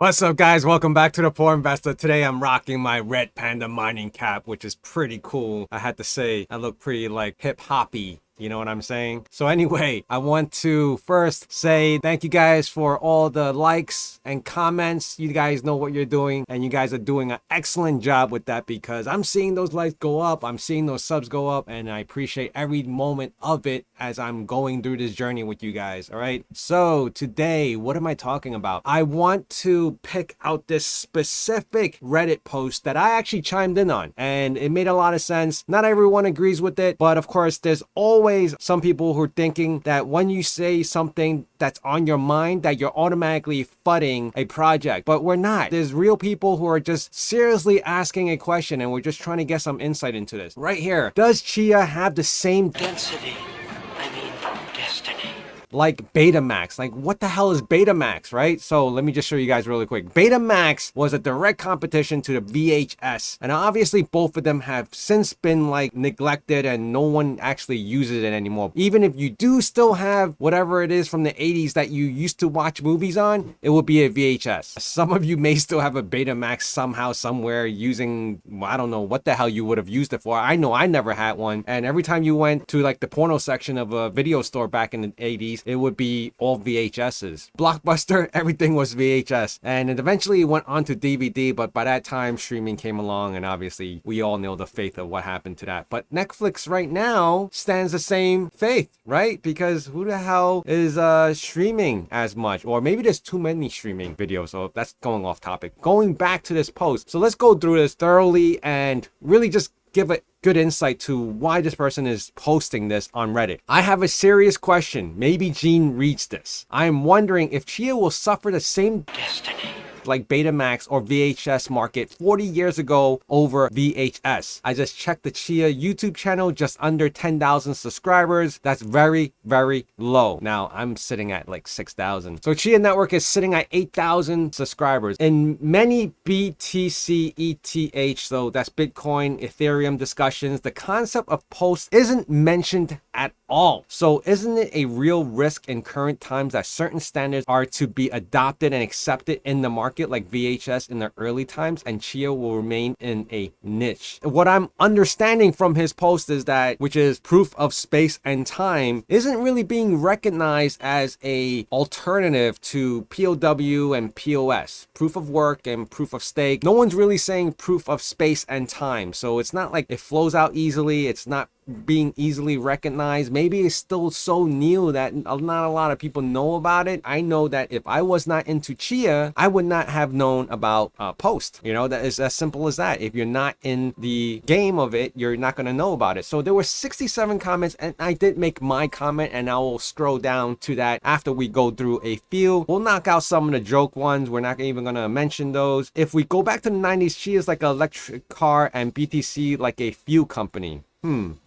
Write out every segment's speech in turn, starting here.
What's up, guys? Welcome back to the Poor Investor. Today I'm rocking my red panda mining cap, which is pretty cool. I had to say, I look pretty like hip-hoppy. You know what I'm saying? So anyway, I want to first say thank you guys for all the likes and comments. You guys know what you're doing, and you guys are doing an excellent job with that because I'm seeing those likes go up. I'm seeing those subs go up, and I appreciate every moment of it as I'm going through this journey with you guys. All right. So today, what am I talking about? I want to pick out this specific Reddit post that I actually chimed in on, and it made a lot of sense. Not everyone agrees with it, but of course, there's always some people who are thinking that when you say something that's on your mind that you're automatically fudding a project, but we're not. There's real people who are just seriously asking a question, and we're just trying to get some insight into this right here. Does Chia have the same destiny? Like Betamax? Like, what the hell is Betamax, right? So let me just show you guys really quick. Betamax was a direct competition to the VHS, and obviously both of them have since been like neglected and no one actually uses it anymore. Even if you do still have whatever it is from the 80s that you used to watch movies on, it will be a VHS. Some of you may still have a Betamax somehow, somewhere, using, I don't know what the hell you would have used it for. I know I never had one, and every time you went to like the porno section of a video store back in the 80s, it would be all VHSs. Blockbuster, everything was VHS. And it eventually went on to DVD, but by that time, streaming came along, and obviously we all know the fate of what happened to that. But Netflix right now stands the same faith, right? Because who the hell is streaming as much? Or maybe there's too many streaming videos, so that's going off topic. Going back to this post. So let's go through this thoroughly and really just give a good insight to why this person is posting this on Reddit. I have a serious question. Maybe Gene reads this. I am wondering if Chia will suffer the same destiny like Betamax or VHS market 40 years ago over VHS. I just checked the Chia YouTube channel, just under 10,000 subscribers. That's very, very low. Now I'm sitting at like 6,000. So Chia Network is sitting at 8,000 subscribers. In many BTC ETH, so that's Bitcoin, Ethereum discussions, the concept of posts isn't mentioned at all. So isn't it a real risk in current times that certain standards are to be adopted and accepted in the market like VHS in the early times, and Chia will remain in a niche? What I'm understanding from his post is that, which is proof of space and time, isn't really being recognized as a alternative to POW and POS, proof of work and proof of stake. No one's really saying proof of space and time. So it's not like it flows out easily. It's not being easily recognized. Maybe it's still so new that not a lot of people know about it. I know that if I was not into Chia, I would not have known about Post. You know, that is as simple as that. If you're not in the game of it, you're not going to know about it. So there were 67 comments, and I did make my comment, and I will scroll down to that after we go through a few. We'll knock out some of the joke ones. We're not even going to mention those. If we go back to the 90s, Chia's like an electric car and BTC like a fuel company.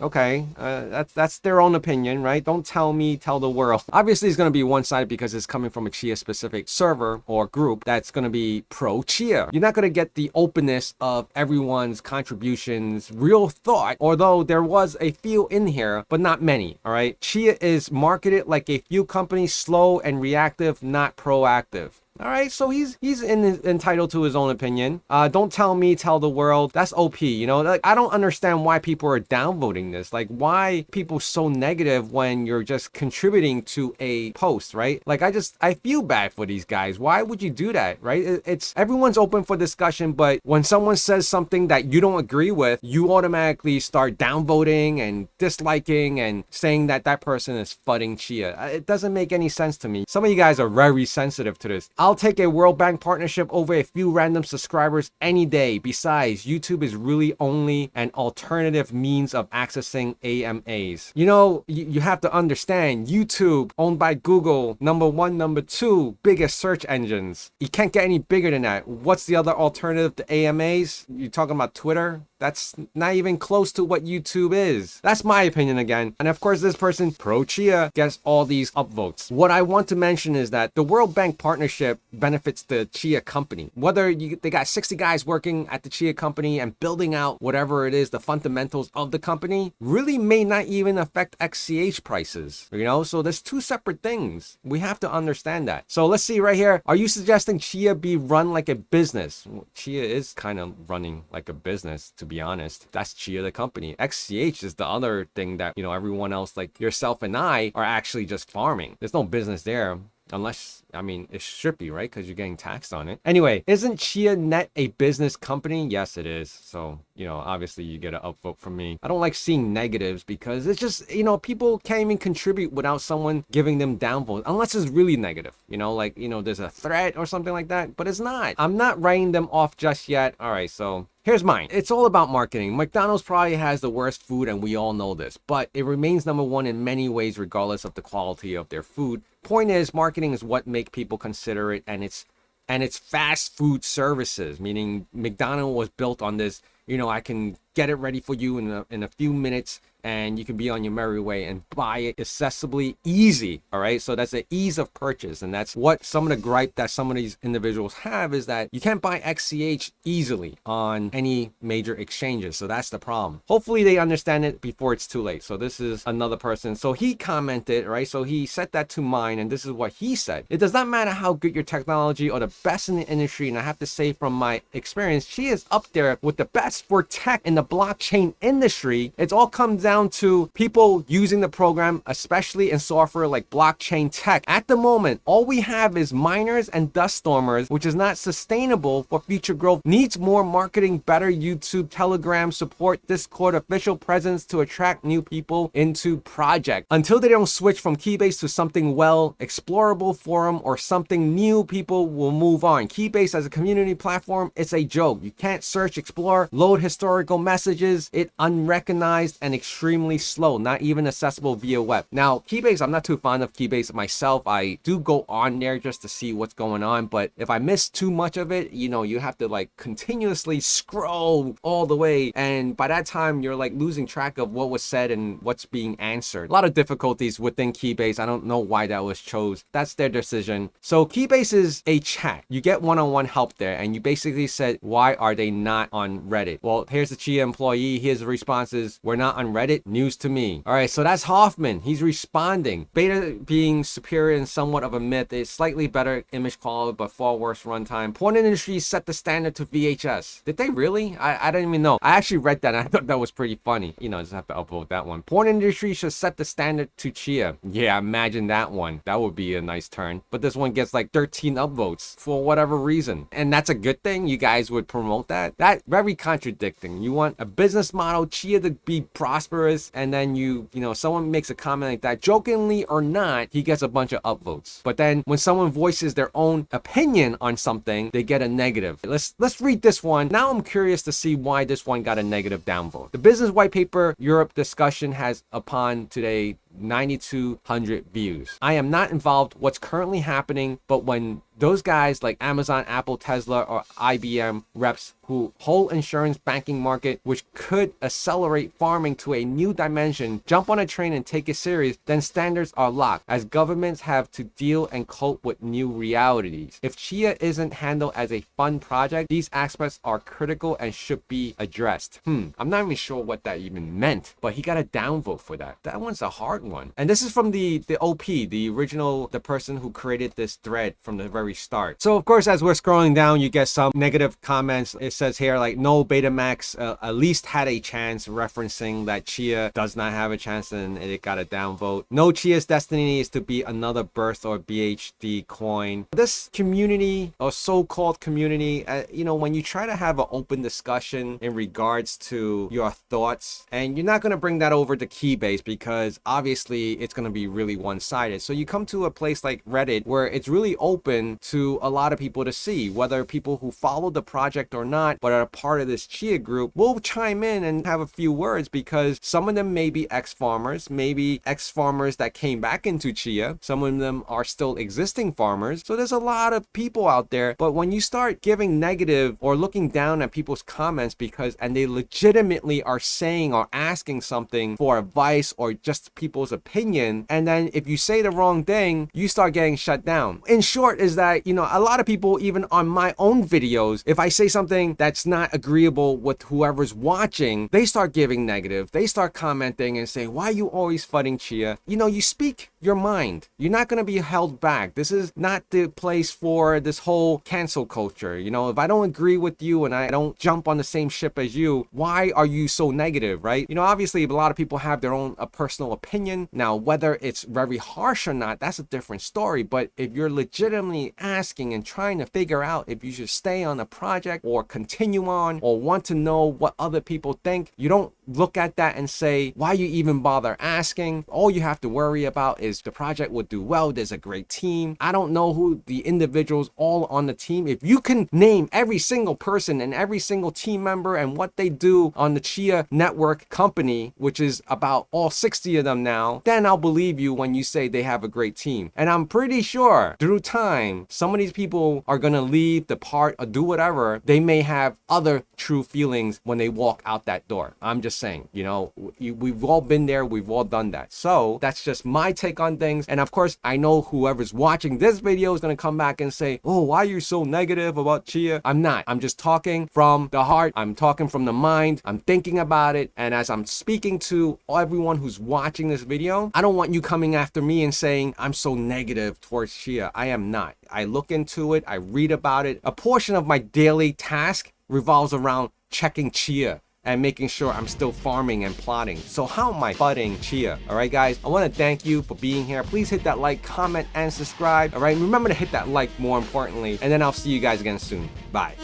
Okay. That's their own opinion, right? Don't tell me, tell the world. Obviously, it's going to be one-sided because it's coming from a Chia-specific server or group that's going to be pro-Chia. You're not going to get the openness of everyone's contributions, real thought, although there was a few in here, but not many, all right? Chia is marketed like a few companies, slow and reactive, not proactive. All right, so he's entitled to his own opinion. Don't tell me, tell the world. That's OP, you know? Like, I don't understand why people are downvoting this. Like, why people so negative when you're just contributing to a post, right? Like, I feel bad for these guys. Why would you do that, right? It's everyone's open for discussion, but when someone says something that you don't agree with, you automatically start downvoting and disliking and saying that that person is fudding Chia. It doesn't make any sense to me. Some of you guys are very sensitive to this. I'll take a World Bank partnership over a few random subscribers any day. Besides, YouTube is really only an alternative means of accessing AMAs. You know, you have to understand, YouTube, owned by Google, number one, number two, biggest search engines. You can't get any bigger than that. What's the other alternative to AMAs? You're talking about Twitter? That's not even close to what YouTube is. That's my opinion again. And of course, this person, pro Chia, gets all these upvotes. What I want to mention is that the World Bank partnership that benefits the Chia company. Whether they got 60 guys working at the Chia company and building out whatever it is, the fundamentals of the company, really may not even affect XCH prices, you know? So there's two separate things. We have to understand that. So let's see right here. Are you suggesting Chia be run like a business? Well, Chia is kind of running like a business, to be honest. That's Chia the company. XCH is the other thing that, you know, everyone else like yourself and I are actually just farming. There's no business there. Unless, I mean, it should be, right? Because you're getting taxed on it. Anyway, isn't Chia Net a business company? Yes, it is. So, you know, obviously you get an upvote from me. I don't like seeing negatives because it's just, you know, people can't even contribute without someone giving them downvotes, unless it's really negative, you know, like, you know, there's a threat or something like that, but it's not. I'm not writing them off just yet. All right, so here's mine. It's all about marketing. McDonald's probably has the worst food, and we all know this, but it remains number one in many ways, regardless of the quality of their food. Point is, marketing is what make people consider it, and it's fast food services, meaning McDonald's was built on this, you know, I can get it ready for you in a few minutes, and you can be on your merry way and buy it accessibly easy. All right, so that's the ease of purchase, and that's what some of the gripe that some of these individuals have, is that you can't buy XCH easily on any major exchanges. So that's the problem. Hopefully they understand it before it's too late. So this is another person. So he commented, right? So he set that to mine, and this is what he said: it does not matter how good your technology or the best in the industry, and I have to say from my experience, she is up there with the best for tech in the blockchain industry. It's all comes down to people using the program, especially in software like blockchain tech. At the moment, all we have is miners and dust stormers, which is not sustainable for future growth. Needs more marketing, better YouTube, Telegram support, Discord, official presence to attract new people into project. Until they don't switch from Keybase to something well explorable forum or something new, people will move on. Keybase as a community platform, it's a joke. You can't search, explore, load historical messages. It unrecognized and extremely slow, not even accessible via web. Now, Keybase, I'm not too fond of Keybase myself. I do go on there just to see what's going on, but if I miss too much of it, you know, you have to like continuously scroll all the way, and by that time you're like losing track of what was said and what's being answered. A lot of difficulties within Keybase. I don't know why that was chose. That's their decision. So Keybase is a chat. You get one-on-one help there, and you basically said, why are they not on Reddit? Well, here's the Chia employee. His response is, we're not on Reddit. News to me. All right, so that's Hoffman. He's responding. Beta being superior and somewhat of a myth. It's slightly better image quality, but far worse runtime. Porn industry set the standard to VHS. Did they really? I didn't even know. I actually read that, and I thought that was pretty funny. You know, I just have to upvote that one. Porn industry should set the standard to Chia. Yeah, imagine that one. That would be a nice turn. But this one gets like 13 upvotes for whatever reason. And that's a good thing. You guys would promote that. That very contradicting. You want a business model, Chia to be prosperous, and then you know, someone makes a comment like that, jokingly or not, he gets a bunch of upvotes. But then when someone voices their own opinion on something, they get a negative. Let's read this one. Now I'm curious to see why this one got a negative downvote. The business white paper Europe discussion has upon today 9,200 views. I am not involved what's currently happening, but when those guys like Amazon, Apple, Tesla, or IBM reps who hold insurance banking market, which could accelerate farming to a new dimension, jump on a train and take it serious, then standards are locked, as governments have to deal and cope with new realities. If Chia isn't handled as a fun project, these aspects are critical and should be addressed. I'm not even sure what that even meant, but he got a downvote for that. That one's a hard one. And this is from the OP, the original, the person who created this thread from the very start. So of course, as we're scrolling down, you get some negative comments. It says here like, no, Betamax at least had a chance, referencing that Chia does not have a chance, and it got a downvote. No, Chia's destiny is to be another Birth or BHD coin. This community, or so-called community, you know, when you try to have an open discussion in regards to your thoughts, and you're not going to bring that over to Keybase because obviously it's going to be really one-sided. So you come to a place like Reddit where it's really open to a lot of people to see, whether people who follow the project or not, but are a part of this Chia group, will chime in and have a few words, because some of them may be ex-farmers, maybe ex-farmers that came back into Chia. Some of them are still existing farmers. So there's a lot of people out there. But when you start giving negative or looking down at people's comments because, and they legitimately are saying or asking something for advice or just people's people's opinion, and then if you say the wrong thing, you start getting shut down. In short is that, you know, a lot of people, even on my own videos, if I say something that's not agreeable with whoever's watching, they start giving negative. They start commenting and saying, why are you always fighting Chia? You know, you speak your mind. You're not going to be held back. This is not the place for this whole cancel culture. You know, if I don't agree with you and I don't jump on the same ship as you, why are you so negative, right? You know, obviously a lot of people have their own personal opinion. Now, whether it's very harsh or not, that's a different story. But if you're legitimately asking and trying to figure out if you should stay on a project or continue on or want to know what other people think, you don't look at that and say, why you even bother asking? All you have to worry about is the project will do well. There's a great team. I don't know who the individuals all on the team. If you can name every single person and every single team member and what they do on the Chia Network company, which is about all 60 of them now, then I'll believe you when you say they have a great team. And I'm pretty sure through time, some of these people are going to leave, depart, or do whatever. They may have other true feelings when they walk out that door. I'm just saying, you know, we've all been there. We've all done that. So that's just my take on things. And of course, I know whoever's watching this video is going to come back and say, oh, why are you so negative about Chia? I'm not. I'm just talking from the heart. I'm talking from the mind. I'm thinking about it. And as I'm speaking to everyone who's watching this video, I don't want you coming after me and saying I'm so negative towards Chia. I am not. I look into it. I read about it. A portion of my daily task revolves around checking Chia and making sure I'm still farming and plotting. So how am I budding Chia? All right, guys, I want to thank you for being here. Please hit that like, comment, and subscribe. All right, remember to hit that like more importantly, and then I'll see you guys again soon. Bye.